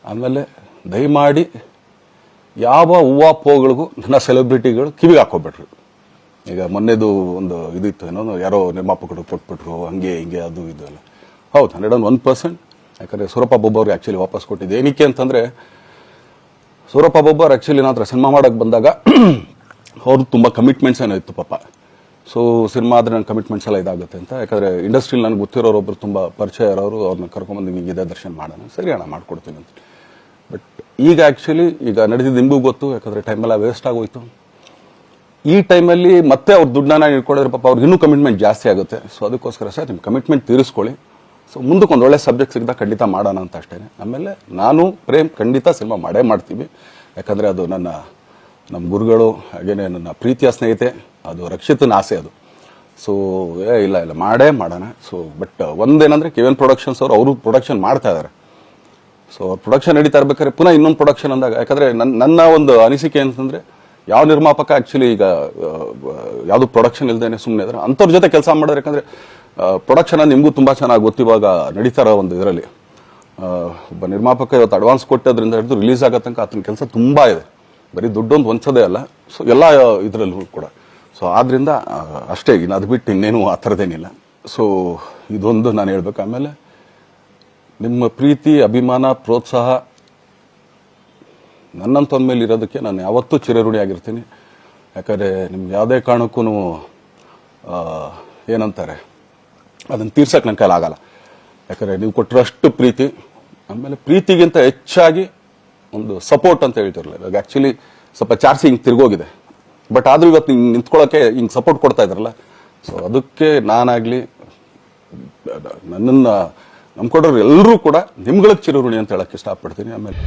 ಆಮೇಲೆ ದಯಮಾಡಿ ಯಾವ ಹೂವಾಪೋಗಳಿಗೂ ನನ್ನ ಸೆಲೆಬ್ರಿಟಿಗಳು ಕಿವಿಗೆ ಹಾಕೋಬೇಡ್ರಿ. ಈಗ ಮೊನ್ನೆದು ಒಂದು ಇದಿತ್ತು, ಏನೋ ಯಾರೋ ನಿರ್ಮಾಪಕರು ಕೊಟ್ಬಿಟ್ರು, ಹಂಗೆ ಹಿಂಗೆ ಅದು ಇದು ಎಲ್ಲ. ಹೌದು, 101%. ಯಾಕಂದರೆ ಸೂರಪ್ಪ ಬೊಬ್ಬ ಅವ್ರಿಗೆ ಆ್ಯಕ್ಚುಲಿ ವಾಪಸ್ ಕೊಟ್ಟಿದ್ದೆ. ಏನಕ್ಕೆ ಅಂತಂದರೆ, ಸೂರಪ್ಪ ಬೊಬ್ಬ ಅವ್ರು ಆ್ಯಕ್ಚುಲಿ ನನ್ನ ಸಿನಿಮಾ ಮಾಡೋಕ್ಕೆ ಬಂದಾಗ ಅವ್ರದ್ದು ತುಂಬ ಕಮಿಟ್ಮೆಂಟ್ಸ್ ಏನೋ ಇತ್ತು ಪಾಪ. ಸೊ ಸಿನಿಮಾ ಆದರೆ ನನ್ನ ಕಮಿಟ್ಮೆಂಟ್ಸ್ ಎಲ್ಲ ಇದಾಗುತ್ತೆ ಅಂತ. ಯಾಕಂದರೆ ಇಂಡಸ್ಟ್ರಿಲಿ ನನಗೆ ಗೊತ್ತಿರೋರೊಬ್ಬರು ತುಂಬ ಪರಿಚಯ ಇರೋರು, ಅವ್ರನ್ನ ಕರ್ಕೊಂಬಂದು ಹಿಂಗಿದೆ ದರ್ಶನ ಮಾಡೋಣ, ಸರಿ ಅಣ್ಣ ಮಾಡ್ಕೊಡ್ತೀನಿ ಅಂತ. ಬಟ್ ಈಗ ಆ್ಯಕ್ಚುಲಿ ಈಗ ನಡೆದಿದ್ದು ನಿಮಗೂ ಗೊತ್ತು, ಯಾಕಂದರೆ ಟೈಮೆಲ್ಲ ವೇಸ್ಟ್ ಆಗೋಯ್ತು. ಈ ಟೈಮಲ್ಲಿ ಮತ್ತೆ ಅವ್ರ ದುಡ್ಡನ್ನ ಇಟ್ಕೊಂಡಿದ್ರೆ ಪಾಪ ಅವ್ರಿಗೆ ಇನ್ನೂ ಕಮಿಟ್ಮೆಂಟ್ ಜಾಸ್ತಿ ಆಗುತ್ತೆ. ಸೊ ಅದಕ್ಕೋಸ್ಕರ ಸರ್ ನಿಮ್ಮ ಕಮಿಟ್ಮೆಂಟ್ ತೀರಿಸ್ಕೊಳ್ಳಿ. ಸೊ ಮುಂದಕ್ಕೆ ಒಂದು ಒಳ್ಳೆ ಸಬ್ಜೆಕ್ಟ್ ಸಿಗ್ದಾಗ ಖಂಡಿತ ಮಾಡೋಣ ಅಂತ ಅಷ್ಟೇ. ಆಮೇಲೆ ನಾನು ಪ್ರೇಮ್ ಖಂಡಿತ ಸಿನಿಮಾ ಮಾಡೇ ಮಾಡ್ತೀವಿ. ಯಾಕಂದರೆ ಅದು ನಮ್ಮ ಗುರುಗಳು, ಹಾಗೇನೆ ನನ್ನ ಪ್ರೀತಿಯ ಸ್ನೇಹಿತೆ, ಅದು ರಕ್ಷಿತನ ಆಸೆ ಅದು. ಸೊ ಇಲ್ಲ ಮಾಡೇ ಮಾಡೋಣ. ಸೊ ಬಟ್ ಒಂದೇನಂದರೆ KVN ಪ್ರೊಡಕ್ಷನ್ಸ್ ಅವರು ಪ್ರೊಡಕ್ಷನ್ ಮಾಡ್ತಾ ಇದ್ದಾರೆ. ಸೊ ಪ್ರೊಡಕ್ಷನ್ ನಡೀತಾ ಇರ್ಬೇಕಾದ್ರೆ ಪುನಃ ಇನ್ನೊಂದು ಪ್ರೊಡಕ್ಷನ್ ಅಂದಾಗ, ಯಾಕಂದರೆ ನನ್ನ ಒಂದು ಅನಿಸಿಕೆ ಅಂತಂದರೆ, ಯಾವ ನಿರ್ಮಾಪಕ ಆ್ಯಕ್ಚುಲಿ ಈಗ ಯಾವುದು ಪ್ರೊಡಕ್ಷನ್ ಇಲ್ದೇನೆ ಸುಮ್ಮನೆ ಇದ್ರೆ ಅಂಥವ್ರ ಜೊತೆ ಕೆಲಸ ಮಾಡಿದ್ರೆ, ಯಾಕಂದರೆ ಪ್ರೊಡಕ್ಷನ್ ನಿಮಗೂ ತುಂಬ ಚೆನ್ನಾಗಿ ಗೊತ್ತಿವಾಗ ನಡೀತಾ ಇರೋ ಒಂದು ಇದರಲ್ಲಿ ಒಬ್ಬ ನಿರ್ಮಾಪಕ ಇವತ್ತು ಅಡ್ವಾನ್ಸ್ ಕೊಟ್ಟೋದ್ರಿಂದ ಹಿಡಿದು ರಿಲೀಸ್ ಆಗೋ ತನಕ ಆತನ ಕೆಲಸ ತುಂಬ ಇದೆ. ಬರೀ ದುಡ್ಡೊಂದು ಹೊಂಚೋದೇ ಅಲ್ಲ, ಸೊ ಎಲ್ಲ ಇದರಲ್ಲೂ ಕೂಡ. ಸೊ ಆದ್ದರಿಂದ ಅಷ್ಟೇ, ಇನ್ನು ಅದು ಬಿಟ್ಟು ಇನ್ನೇನು ಆ ಥರದ್ದೇನಿಲ್ಲ. ಸೊ ಇದೊಂದು ನಾನು ಹೇಳ್ಬೇಕು. ಆಮೇಲೆ ನಿಮ್ಮ ಪ್ರೀತಿ, ಅಭಿಮಾನ, ಪ್ರೋತ್ಸಾಹ ನನ್ನಂತಂದ ಮೇಲೆ ಇರೋದಕ್ಕೆ ನಾನು ಯಾವತ್ತೂ ಚಿರಋಣಿಯಾಗಿರ್ತೀನಿ. ಯಾಕಂದರೆ ನಿಮ್ಗೆ ಯಾವುದೇ ಕಾರಣಕ್ಕೂ ಏನಂತಾರೆ ಅದನ್ನು ತೀರ್ಸಕ್ಕೆ ನನ್ನ ಕೈಲಾಗಲ್ಲ. ಯಾಕಂದರೆ ನೀವು ಕೊಟ್ಟರಷ್ಟು ಪ್ರೀತಿ, ಆಮೇಲೆ ಪ್ರೀತಿಗಿಂತ ಹೆಚ್ಚಾಗಿ ಒಂದು ಸಪೋರ್ಟ್ ಅಂತ ಹೇಳ್ತಿರಲಿಲ್ಲ. ಇವಾಗ ಆ್ಯಕ್ಚುಲಿ ಸ್ವಲ್ಪ ಚಾರ್ಜಿ ಹಿಂಗೆ ತಿರ್ಗೋಗಿದೆ. ಬಟ್ ಆದರೂ ಇವತ್ತು ಹಿಂಗೆ ನಿಂತ್ಕೊಳ್ಳೋಕ್ಕೆ ಹಿಂಗೆ ಸಪೋರ್ಟ್ ಕೊಡ್ತಾ ಇದ್ದಾರಲ್ಲ, ಸೊ ಅದಕ್ಕೆ ನಾನಾಗಲಿ ನನ್ನನ್ನು ನಂಬ್ಕೊಡೋರು ಎಲ್ಲರೂ ಕೂಡ ನಿಮ್ಗಳಿಗೆ ಚಿರಋಣಿ ಅಂತ ಹೇಳಕ್ಕೆ ಇಷ್ಟಪಡ್ತೀನಿ. ಆಮೇಲೆ